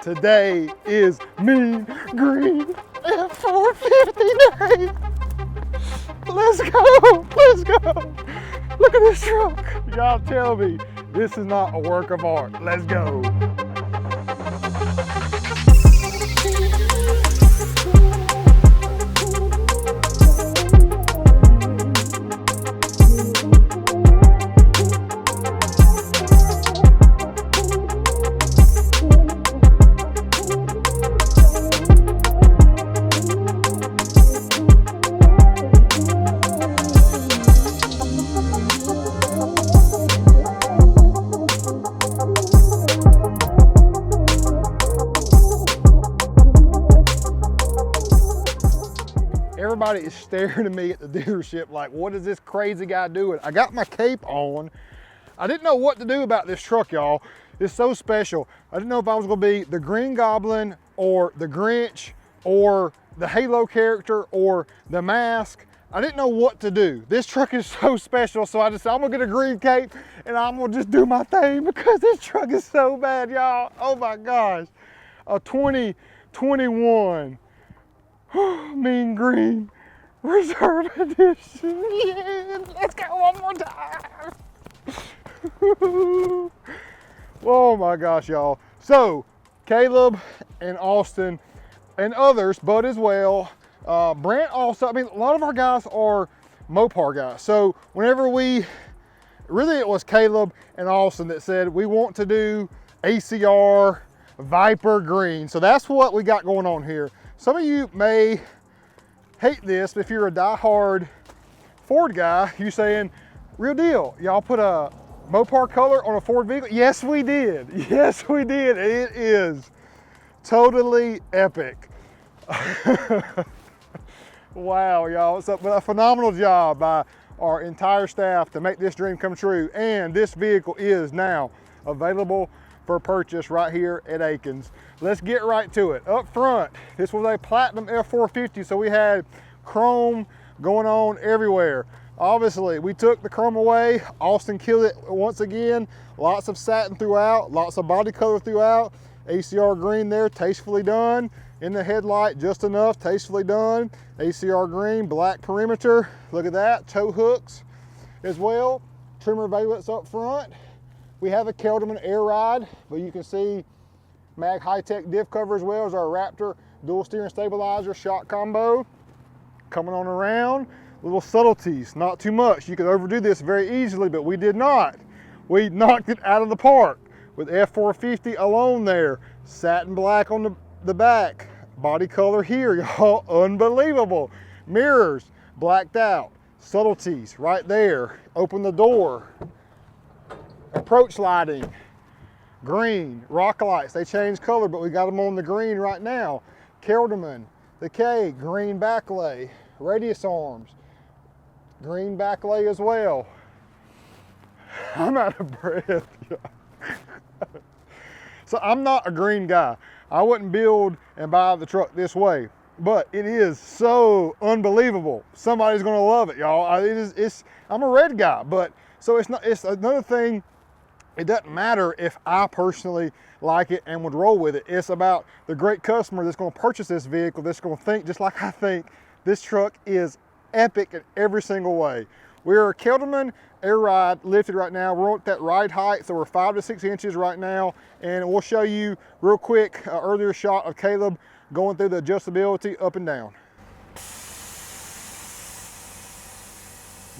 Today is Mean Green F-450 day. Let's go, let's go. Look at this truck. Y'all tell me this is not a work of art. Let's go. Everybody is staring at me at the dealership like, what is this crazy guy doing? I got my cape on. I didn't know what to do about this truck, y'all. It's so special. I didn't know if I was gonna be the Green Goblin or the Grinch or the Halo character or the mask. I didn't know what to do. This truck is so special, so I decided I'm gonna get a green cape and I'm gonna just do my thing because this truck is so bad, y'all. Oh my gosh. A 2021 Mean Green Reserve Edition. Yeah, let's go one more time. Oh my gosh, y'all. So Caleb and Austin and others, Bud as well, Brent also, I mean, a lot of our guys are Mopar guys. So whenever really it was Caleb and Austin that said, we want to do ACR Viper Green. So that's what we got going on here. Some of you may hate this, but if you're a diehard Ford guy, you saying, real deal, y'all put a Mopar color on a Ford vehicle? Yes, we did. Yes, we did. It is totally epic. Wow, y'all. But a phenomenal job by our entire staff to make this dream come true. And this vehicle is now available for purchase right here at Akins. Let's get right to it. Up front, this was a platinum F-450, so we had chrome going on everywhere. Obviously, we took the chrome away. Austin killed it once again. Lots of satin throughout, lots of body color throughout. ACR green there, tastefully done. In the headlight, just enough, tastefully done. ACR green, black perimeter. Look at that, tow hooks as well. Trimmer valence up front. We have a Kelderman air ride, but you can see Mag high-tech diff cover as well as our Raptor dual steering stabilizer shock combo. Coming on around, little subtleties, not too much. You could overdo this very easily, but we did not. We knocked it out of the park with F-450 alone there. Satin black on the back. Body color here, y'all, unbelievable. Mirrors, blacked out. Subtleties right there. Open the door. Approach lighting, green. Rock lights, they changed color, but we got them on the green right now. Kelderman, the K, green backlay. Radius arms, green backlay as well. I'm out of breath. So I'm not a green guy. I wouldn't build and buy the truck this way, but it is so unbelievable. Somebody's gonna love it, y'all. I'm a red guy, but so it's another thing. It doesn't matter if I personally like it and would roll with it. It's about the great customer that's going to purchase this vehicle, that's going to think just like I think. This truck is epic in every single way. We're a Kelderman air ride lifted right now. We're at that ride height, so we're 5 to 6 inches right now. And we'll show you real quick earlier shot of Caleb going through the adjustability up and down.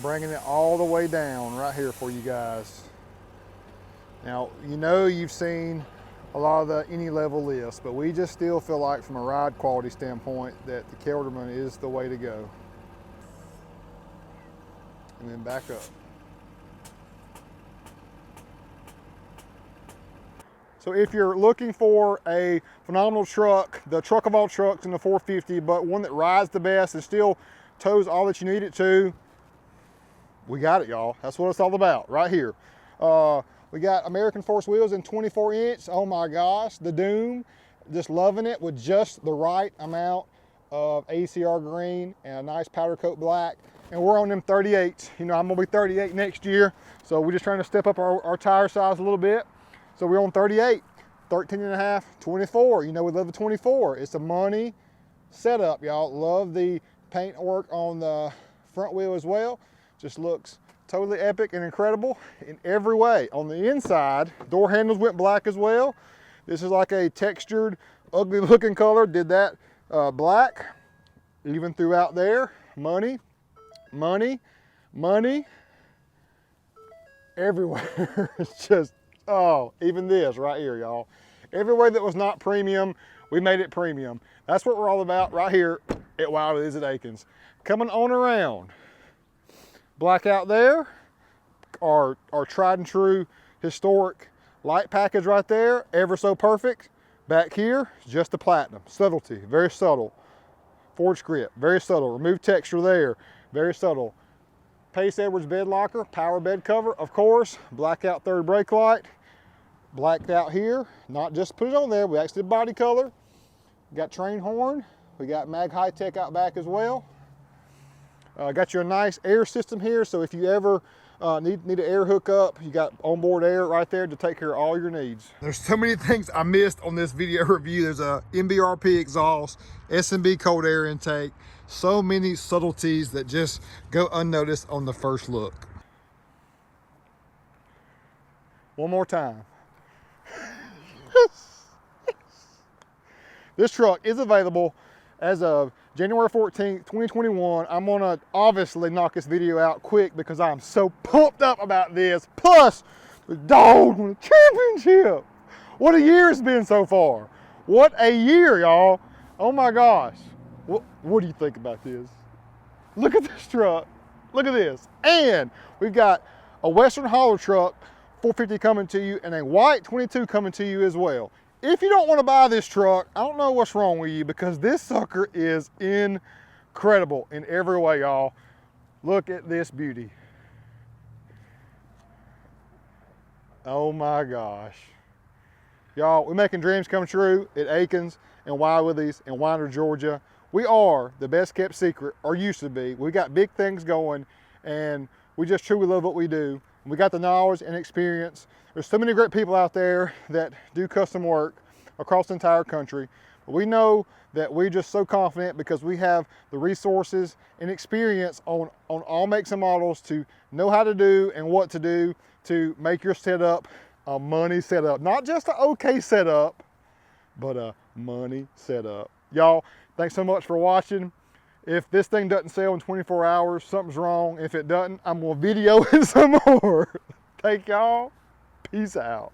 Bringing it all the way down right here for you guys. Now, you know you've seen a lot of the any level lifts, but we just still feel like from a ride quality standpoint that the Kelderman is the way to go. And then back up. So if you're looking for a phenomenal truck, the truck of all trucks in the 450, but one that rides the best and still tows all that you need it to, we got it, y'all. That's what it's all about right here. We got American Force wheels in 24 inch. Oh my gosh, the Doom. Just loving it with just the right amount of ACR green and a nice powder coat black. And we're on them 38s. You know, I'm gonna be 38 next year. So we're just trying to step up our tire size a little bit. So we're on 38. 13.5, 24. You know we love the 24. It's a money setup, y'all. Love the paint work on the front wheel as well. Just looks totally epic and incredible in every way. On the inside, door handles went black as well. This is like a textured, ugly looking color. Did that black, even throughout there. Money, money, money, everywhere. It's just, oh, even this right here, y'all. Everywhere that was not premium, we made it premium. That's what we're all about right here at Willies at Akins. Coming on around. Black out there, our tried and true historic light package right there, ever so perfect. Back here, just the platinum, subtlety, very subtle. Forged grip, very subtle. Remove texture there, very subtle. Pace Edwards bed locker, power bed cover, of course. Blackout third brake light, blacked out here. Not just put it on there, we actually did body color. Got train horn, we got Mag High Tech out back as well. Got you a nice air system here, so if you ever need an air hookup, you got onboard air right there to take care of all your needs. There's so many things I missed on this video review. There's a MBRP exhaust, S&B cold air intake, so many subtleties that just go unnoticed on the first look. One more time. This truck is available as of January 14th, 2021. I'm gonna obviously knock this video out quick because I'm so pumped up about this. Plus, the dog won the championship. What a year it's been so far. What a year, y'all. Oh my gosh. What do you think about this? Look at this truck. Look at this. And we've got a Western Hauler truck, 450 coming to you, and a white 22 coming to you as well. If you don't want to buy this truck, I don't know what's wrong with you, because this sucker is incredible in every way, y'all. Look at this beauty. Oh my gosh. Y'all, we're making dreams come true at Akins and Willies in Winder, Georgia. We are the best kept secret, or used to be. We got big things going, and we just truly love what we do. We got the knowledge and experience. There's so many great people out there that do custom work across the entire country. But we know that we're just so confident because we have the resources and experience on all makes and models to know how to do and what to do to make your setup a money setup. Not just an okay setup, but a money setup. Y'all, thanks so much for watching. If this thing doesn't sell in 24 hours, something's wrong. If it doesn't, I'm gonna video it some more. Take y'all. Peace out.